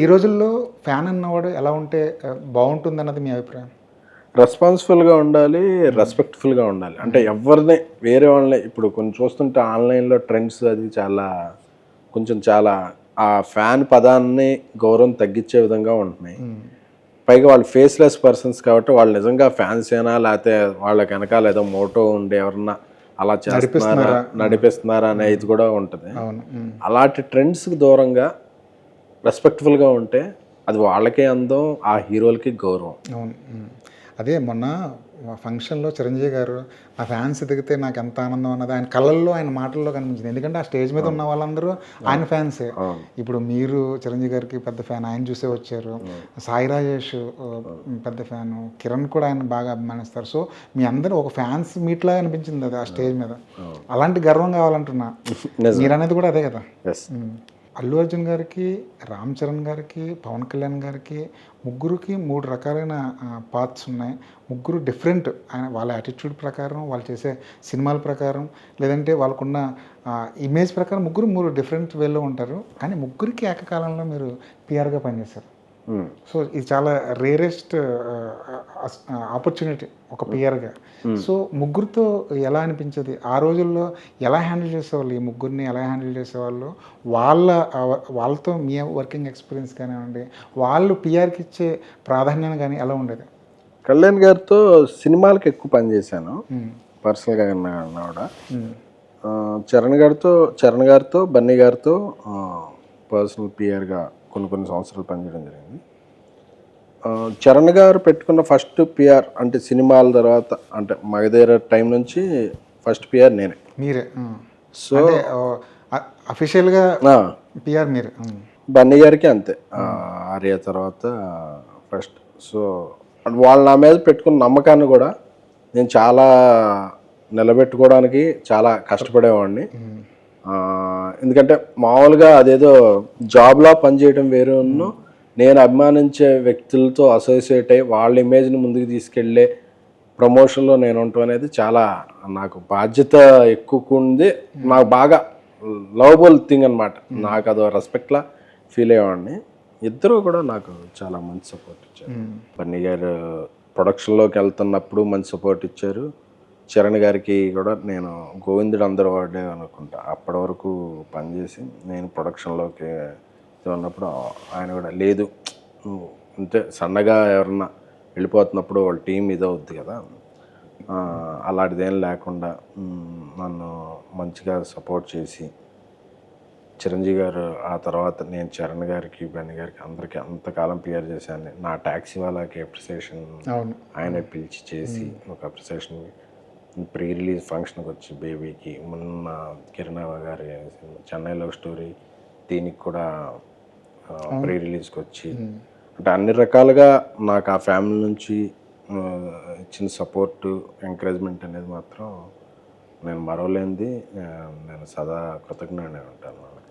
ఈ రోజుల్లో ఫ్యాన్ అన్నవాడు ఎలా ఉంటే బాగుంటుందన్నది మీ అభిప్రాయం? రెస్పాన్సిబుల్గా ఉండాలి, రెస్పెక్ట్ఫుల్గా ఉండాలి. అంటే ఎవరిని వేరే వాళ్ళని ఇప్పుడు కొన్ని చూస్తుంటే ఆన్లైన్లో ట్రెండ్స్ అది చాలా ఆ ఫ్యాన్ పదాన్ని గౌరవం తగ్గించే విధంగా ఉంటున్నాయి. పైగా వాళ్ళు ఫేస్లెస్ పర్సన్స్ కాబట్టి వాళ్ళు నిజంగా ఫ్యాన్స్ ఏనా లేకపోతే వాళ్ళకి వెనకాల ఏదో మోటో ఉండి ఎవరన్నా అలా చేస్తున్నారా నడిపిస్తున్నారా అనేది కూడా ఉంటుంది. అలాంటి ట్రెండ్స్కి దూరంగా రెస్పెక్ట్ఫుల్గా ఉంటే అది వాళ్ళకే అందం, ఆ హీరోలకి గౌరవం. అవును. అదే మొన్న ఫంక్షన్లో చిరంజీవి గారు ఆ ఫ్యాన్స్ ఎదిగితే నాకు ఎంత ఆనందం అన్నది ఆయన కళ్ళల్లో, ఆయన మాటల్లో కనిపించింది. ఎందుకంటే ఆ స్టేజ్ మీద ఉన్న వాళ్ళందరూ ఆయన ఫ్యాన్సే. ఇప్పుడు మీరు చిరంజీవి గారికి పెద్ద ఫ్యాన్, ఆయన చూసే వచ్చారు. సాయి రాజేష్ పెద్ద ఫ్యాను, కిరణ్ కూడా ఆయన బాగా అభిమానిస్తారు. సో మీ అందరూ ఒక ఫ్యాన్స్ మీట్లా అనిపించింది అది ఆ స్టేజ్ మీద. అలాంటి గర్వం కావాలంటున్నా. మీరు అనేది కూడా అదే కదా. అల్లు అర్జున్ గారికి, రామ్ చరణ్ గారికి, పవన్ కళ్యాణ్ గారికి ముగ్గురికి 3 రకాలైన పాత్స్ ఉన్నాయి. ముగ్గురు డిఫరెంట్. వాళ్ళ యాటిట్యూడ్ ప్రకారం, వాళ్ళు చేసే సినిమాల ప్రకారం, లేదంటే వాళ్ళకున్న ఇమేజ్ ప్రకారం ముగ్గురు 3 డిఫరెంట్ వేలో ఉంటారు. కానీ ముగ్గురికి ఏకకాలంలో మీరు పిఆర్గా పనిచేశారు. సో ఇది చాలా రేరెస్ట్ ఆపర్చునిటీ ఒక పిఆర్గా. సో ముగ్గురితో ఎలా అనిపించేది? ఆ రోజుల్లో ఎలా హ్యాండిల్ చేసేవాళ్ళు? ఈ ముగ్గురిని ఎలా హ్యాండిల్ చేసేవాళ్ళు? వాళ్ళతో మీ వర్కింగ్ ఎక్స్పీరియన్స్ కానివ్వండి, వాళ్ళు పిఆర్కి ఇచ్చే ప్రాధాన్యం కానీ ఎలా ఉండేది? కళ్యాణ్ గారితో సినిమాలకు ఎక్కువ పనిచేశాను పర్సనల్గా కూడా. చరణ్ గారితో బన్నీ గారితో పర్సనల్ పిఆర్గా కొన్ని సంవత్సరాలు పనిచేయడం జరిగింది. చరణ్ గారు పెట్టుకున్న ఫస్ట్ పిఆర్ అంటే సినిమాల తర్వాత అంటే మగధీర టైం నుంచి ఫస్ట్ పిఆర్ నేనే. మీరే? సో అఫీషియల్గా పిఆర్ మీరు? బన్నీ గారికి అంతే, ఆర్య తర్వాత ఫస్ట్. సో వాళ్ళు నా మీద పెట్టుకున్న నమ్మకాన్ని కూడా నేను చాలా నిలబెట్టుకోవడానికి చాలా కష్టపడేవాడిని. ఎందుకంటే మామూలుగా అదేదో జాబ్లా పనిచేయడం వేరే, నేను అభిమానించే వ్యక్తులతో అసోసియేట్ అయ్యి వాళ్ళ ఇమేజ్ని ముందుకు తీసుకెళ్ళే ప్రమోషన్లో నేను ఉండటం అనేది చాలా నాకు బాధ్యత ఎక్కువ ఉంది. నాకు బాగా లవబుల్ థింగ్ అనమాట. నాకు అదో రెస్పెక్ట్లా ఫీల్ అయ్యేవాడిని. ఇద్దరు కూడా నాకు చాలా మంచి సపోర్ట్ ఇచ్చారు. బన్నీ గారు ప్రొడక్షన్లోకి వెళ్తున్నప్పుడు మంచి సపోర్ట్ ఇచ్చారు. చరణ్ గారికి కూడా నేను గోవిందుడు అందరూ వాడే అనుకుంటా అప్పటి వరకు పనిచేసి నేను ప్రొడక్షన్లోకి ఉన్నప్పుడు ఆయన కూడా లేదు అంటే సన్నగా ఎవరన్నా వెళ్ళిపోతున్నప్పుడు వాళ్ళ టీం ఇదవుద్ది కదా, అలాంటిదేం లేకుండా నన్ను మంచిగా సపోర్ట్ చేసి చిరంజీవి గారు ఆ తర్వాత నేను చరణ్ గారికి బన్నీ గారికి అందరికీ అంతకాలం పిఆర్ చేశాను. నా ట్యాక్సీ వాళ్ళకి అప్రిసియేషన్ ఆయన పిలిచి చేసి ఒక అప్రిసియేషన్ ప్రీ రిలీజ్ ఫంక్షన్కి వచ్చి బేబీకి, మొన్న కిరణ్ గారి చెన్నై లవ్ స్టోరీ దీనికి కూడా ప్రీ రిలీజ్కి వచ్చి అంటే అన్ని రకాలుగా నాకు ఆ ఫ్యామిలీ నుంచి ఇచ్చిన సపోర్టు ఎంకరేజ్మెంట్ అనేది మాత్రం నేను మరవలేనిది. నేను సదా కృతజ్ఞుడిగా ఉంటాను వాళ్ళకి.